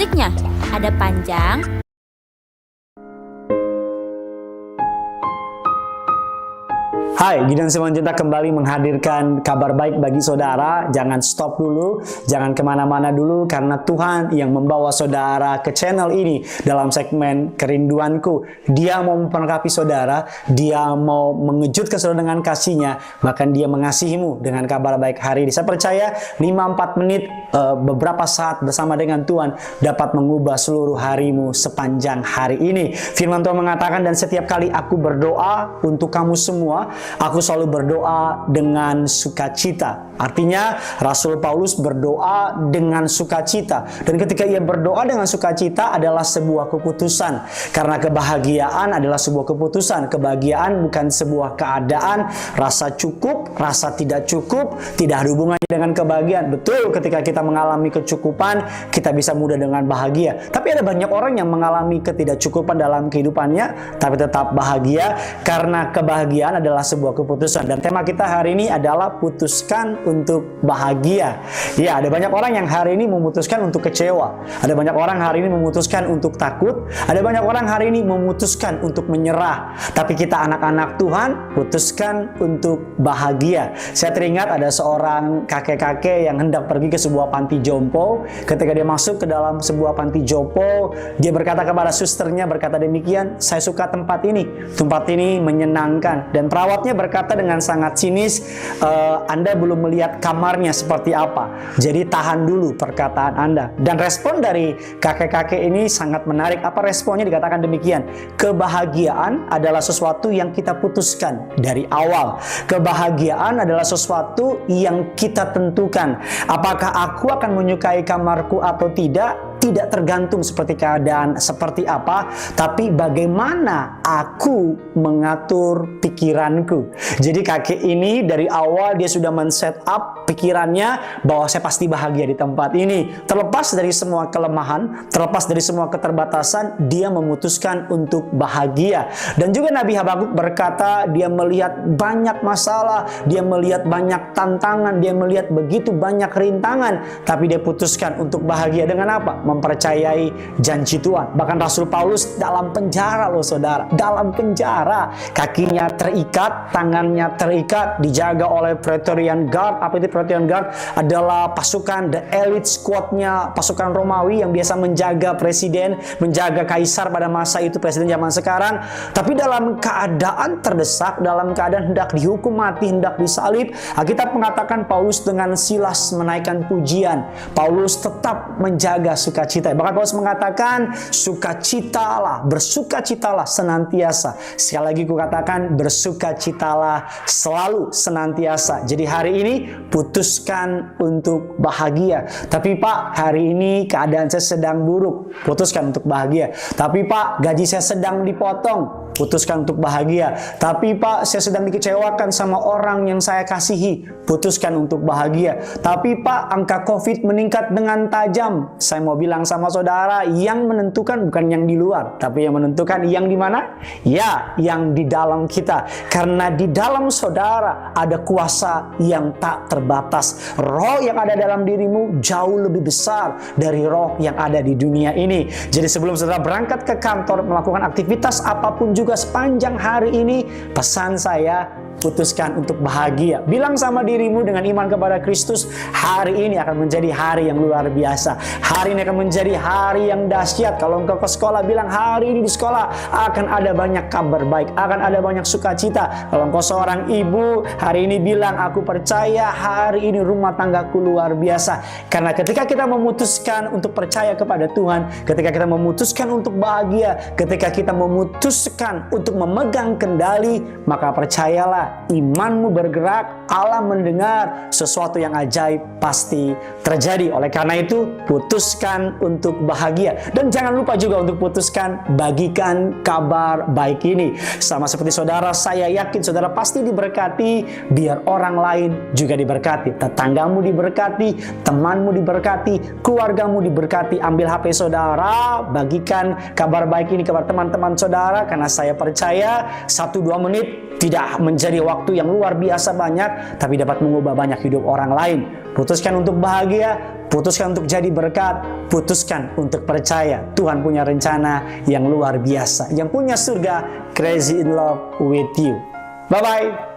Triknya ada panjang, Hai, Gideon Simanjuntak kembali menghadirkan kabar baik bagi saudara. Jangan stop dulu, jangan kemana-mana dulu, karena Tuhan yang membawa saudara ke channel ini dalam segmen Kerinduanku. Dia mau memperlengkapi saudara, dia mau mengejutkan saudara dengan kasihnya, bahkan dia mengasihimu dengan kabar baik hari ini. Saya percaya 5-4 menit, beberapa saat bersama dengan Tuhan dapat mengubah seluruh harimu sepanjang hari ini. Firman Tuhan mengatakan, dan setiap kali aku berdoa untuk kamu semua, aku selalu berdoa dengan sukacita. Artinya Rasul Paulus berdoa dengan sukacita. Dan ketika ia berdoa dengan sukacita adalah sebuah keputusan. Karena kebahagiaan adalah sebuah keputusan. Kebahagiaan bukan sebuah keadaan, rasa cukup, rasa tidak cukup, tidak ada hubungannya dengan kebahagiaan. Betul, ketika kita mengalami kecukupan, kita bisa mudah dengan bahagia. Tapi ada banyak orang yang mengalami ketidakcukupan dalam kehidupannya, tapi tetap bahagia, karena kebahagiaan adalah sebuah keputusan. Dan tema kita hari ini adalah putuskan untuk bahagia. Ya, ada banyak orang yang hari ini memutuskan untuk kecewa. Ada banyak orang hari ini memutuskan untuk takut. Ada banyak orang hari ini memutuskan untuk menyerah. Tapi kita anak-anak Tuhan putuskan untuk bahagia. Saya teringat ada seorang kakek-kakek yang hendak pergi ke sebuah panti jompo. Ketika dia masuk ke dalam sebuah panti jompo, dia berkata kepada susternya, berkata demikian, saya suka tempat ini. Tempat ini menyenangkan. Dan perawatnya berkata dengan sangat sinis, Anda belum melihat kamarnya seperti apa, jadi tahan dulu perkataan Anda. Dan respon dari kakek-kakek ini sangat menarik. Apa responnya? Dikatakan demikian, kebahagiaan adalah sesuatu yang kita putuskan dari awal. Kebahagiaan adalah sesuatu yang kita tentukan. Apakah aku akan menyukai kamarku atau tidak tergantung seperti keadaan seperti apa, tapi bagaimana aku mengatur pikiranku. Jadi kakek ini dari awal dia sudah men-set up pikirannya bahwa saya pasti bahagia di tempat ini. Terlepas dari semua kelemahan, terlepas dari semua keterbatasan, dia memutuskan untuk bahagia. Dan juga Nabi Habakuk berkata, dia melihat banyak masalah, dia melihat banyak tantangan, dia melihat begitu banyak rintangan, tapi dia putuskan untuk bahagia. Dengan apa? Mempercayai janji Tuhan. Bahkan Rasul Paulus dalam penjara loh saudara, dalam penjara, kakinya terikat, tangannya terikat, dijaga oleh Praetorian Guard. Apa itu Praetorian Guard? Adalah pasukan, the elite squadnya pasukan Romawi yang biasa menjaga presiden, menjaga kaisar pada masa itu, presiden zaman sekarang. Tapi dalam keadaan terdesak, dalam keadaan hendak dihukum mati, hendak disalib, Alkitab mengatakan Paulus dengan Silas menaikkan pujian. Paulus tetap menjaga sukacita. Bahkan Paulus mengatakan, sukacitalah, bersukacitalah senantiasa. Sekali lagi kukatakan, bersukacitalah selalu senantiasa. Jadi hari ini putuskan untuk bahagia. Tapi Pak, hari ini keadaan saya sedang buruk. Putuskan untuk bahagia. Tapi Pak, gaji saya sedang dipotong. Putuskan untuk bahagia. Tapi Pak, saya sedang dikecewakan sama orang yang saya kasihi. Putuskan untuk bahagia. Tapi Pak, angka COVID meningkat dengan tajam. Saya mau bilang sama saudara, yang menentukan bukan yang di luar, tapi yang menentukan yang di mana? Ya, yang di dalam kita. Karena di dalam saudara ada kuasa yang tak terbatas. Roh yang ada dalam dirimu jauh lebih besar dari roh yang ada di dunia ini. Jadi sebelum saudara berangkat ke kantor, melakukan aktivitas apapun juga sepanjang hari ini, pesan saya, putuskan untuk bahagia. Bilang sama dirimu dengan iman kepada Kristus, hari ini akan menjadi hari yang luar biasa. Hari ini akan menjadi hari yang dahsyat. Kalau engkau ke sekolah, bilang hari ini di sekolah akan ada banyak kabar baik, akan ada banyak sukacita. Kalau engkau seorang ibu, hari ini bilang, aku percaya hari ini rumah tanggaku luar biasa. Karena ketika kita memutuskan untuk percaya kepada Tuhan, ketika kita memutuskan untuk bahagia, ketika kita memutuskan untuk memegang kendali, maka percayalah, imanmu bergerak, Allah mendengar, sesuatu yang ajaib pasti terjadi. Oleh karena itu, putuskan untuk bahagia. Dan jangan lupa juga untuk putuskan bagikan kabar baik ini. Sama seperti saudara, saya yakin saudara pasti diberkati, biar orang lain juga diberkati. Tetanggamu diberkati, temanmu diberkati, keluargamu diberkati. Ambil HP saudara, bagikan kabar baik ini kepada teman-teman saudara, karena saya percaya 1-2 menit tidak menjadi waktu yang luar biasa banyak, tapi dapat mengubah banyak hidup orang lain. Putuskan untuk bahagia, Putuskan untuk jadi berkat, putuskan untuk percaya Tuhan punya rencana yang luar biasa, yang punya surga, crazy in love with you. Bye-bye.